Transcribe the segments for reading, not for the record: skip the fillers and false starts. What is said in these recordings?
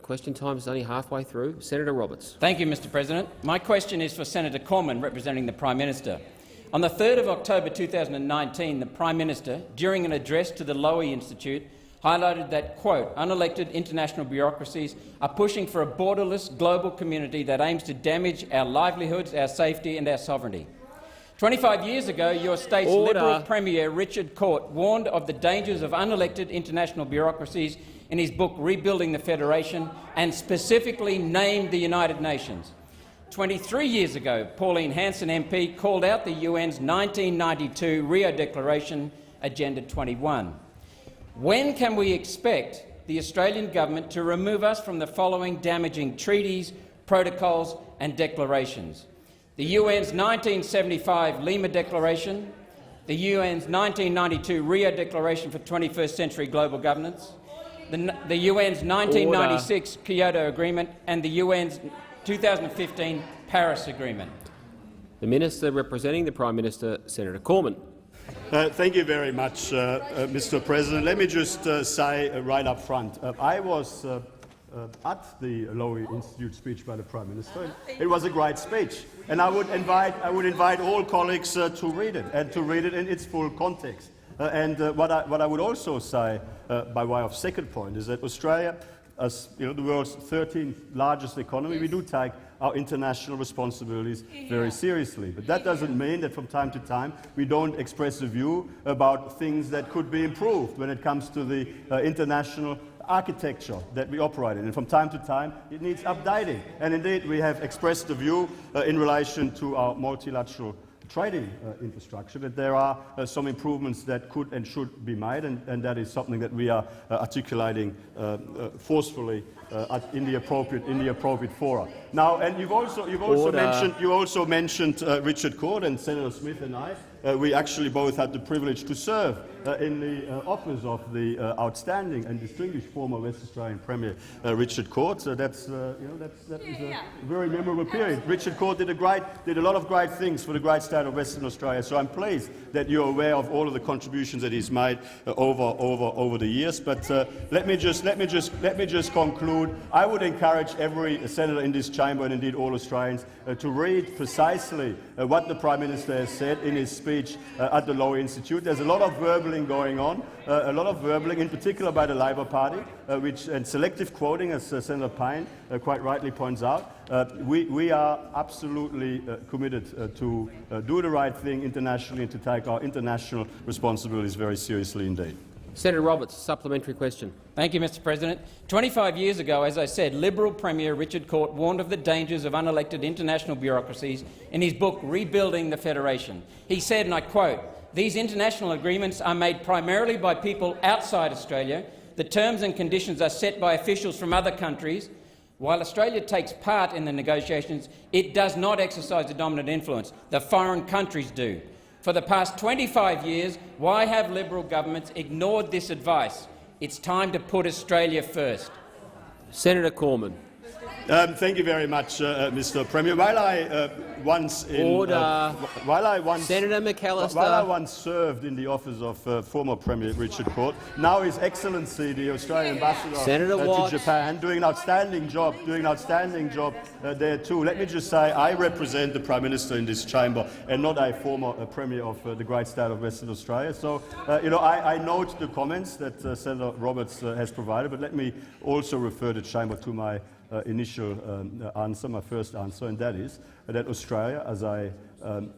Question time is only halfway through. Senator Roberts. Thank you, Mr President. My question is for Senator Corman, representing the Prime Minister. On the 3rd of October 2019, the Prime Minister, during an address to the Lowy Institute, highlighted that, quote, unelected international bureaucracies are pushing for a borderless global community that aims to damage our livelihoods, our safety and our sovereignty. 25 years ago, your state's Liberal Premier Richard Court warned of the dangers of unelected international bureaucracies in his book Rebuilding the Federation, and specifically named the United Nations. 23 years ago, Pauline Hanson MP called out the UN's 1992 Rio Declaration, Agenda 21. When can we expect the Australian government to remove us from the following damaging treaties, protocols and declarations? The UN's 1975 Lima Declaration, the UN's 1992 Rio Declaration for 21st Century Global Governance, the UN's 1996 Kyoto Agreement and the UN's 2015 Paris Agreement. The Minister representing the Prime Minister, Senator Corman. Thank you very much, Mr President. Let me just say right up front, I was at the Lowy Institute speech by the Prime Minister. It was a great speech, and I would invite all colleagues to read it, and to read it in its full context. What I would also say, by way of second point, is that Australia, as the world's 13th largest economy, we do take our international responsibilities very seriously. But that doesn't mean that from time to time we don't express a view about things that could be improved when it comes to the international architecture that we operate in. And from time to time it needs updating. And indeed we have expressed a view in relation to our multilateral trading infrastructure, that there are some improvements that could and should be made, and that is something that we are articulating forcefully in the appropriate fora. Now, and you've also mentioned Richard Court, and Senator Smith and I. We actually both had the privilege to serve in the office of the outstanding and distinguished former West Australian Premier Richard Court. So that is a very memorable period. Richard Court did a lot of great things for the great state of Western Australia. So I'm pleased that you're aware of all of the contributions that he's made over the years. But let me just conclude. I would encourage every senator in this chamber, and indeed all Australians, to read precisely what the Prime Minister has said in his speech at the Lowy Institute. There's a lot of verballing going on, in particular by the Labor Party, and selective quoting, as Senator Payne quite rightly points out. We are absolutely committed to do the right thing internationally and to take our international responsibilities very seriously indeed. Senator Roberts, supplementary question. Thank you, Mr President. 25 years ago, as I said, Liberal Premier Richard Court warned of the dangers of unelected international bureaucracies in his book Rebuilding the Federation. He said, and I quote, "These international agreements are made primarily by people outside Australia. The terms and conditions are set by officials from other countries. While Australia takes part in the negotiations, it does not exercise a dominant influence. The foreign countries do. For the past 25 years, why have Liberal governments ignored this advice? It's time to put Australia first." Senator Corman. Thank you very much, Mr Premier. Senator McAllister. While I once served in the office of former Premier Richard Court, now His Excellency the Australian Ambassador to Japan, doing an outstanding job there too. Let me just say I represent the Prime Minister in this chamber and not a former Premier of the great state of Western Australia. So, I note the comments that Senator Roberts has provided, but let me also refer the chamber to my initial answer, my first answer, and that is that Australia, as a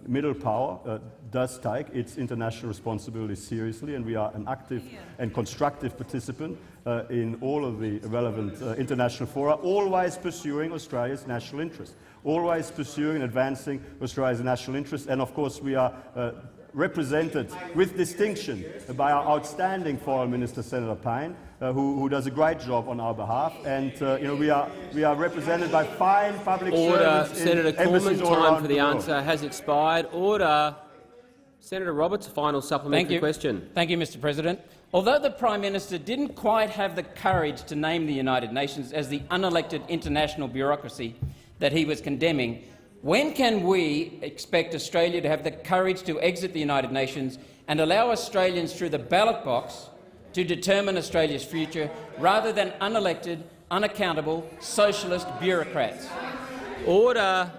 middle power, does take its international responsibilities seriously, and we are an active and constructive participant in all of the relevant international fora, always pursuing Australia's national interest, always pursuing and advancing Australia's national interest, and of course we are represented with distinction by our outstanding Foreign Minister, Senator Payne, who does a great job on our behalf, and we are represented by fine public servants. Senator Corman, time for the answer has expired. Order. Senator Roberts, final supplementary question. Thank you, Mr President. Although the Prime Minister didn't quite have the courage to name the United Nations as the unelected international bureaucracy that he was condemning, when can we expect Australia to have the courage to exit the United Nations and allow Australians through the ballot box to determine Australia's future, rather than unelected, unaccountable, socialist bureaucrats. Order.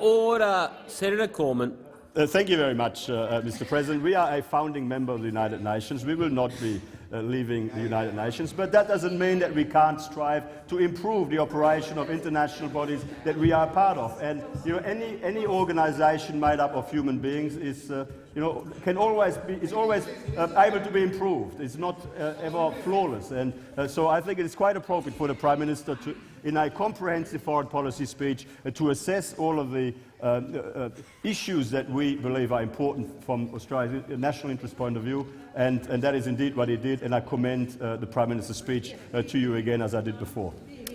Order. Senator Corman. Thank you very much, Mr. President. We are a founding member of the United Nations. We will not be leaving the United Nations, but that doesn't mean that we can't strive to improve the operation of international bodies that we are part of. And any organisation made up of human beings is, is always able to be improved. It's not ever flawless, and so I think it is quite appropriate for the Prime Minister to, in a comprehensive foreign policy speech, to assess all of the issues that we believe are important from Australia's national interest point of view, and that is indeed what he did, and I commend the Prime Minister's speech to you again, as I did before.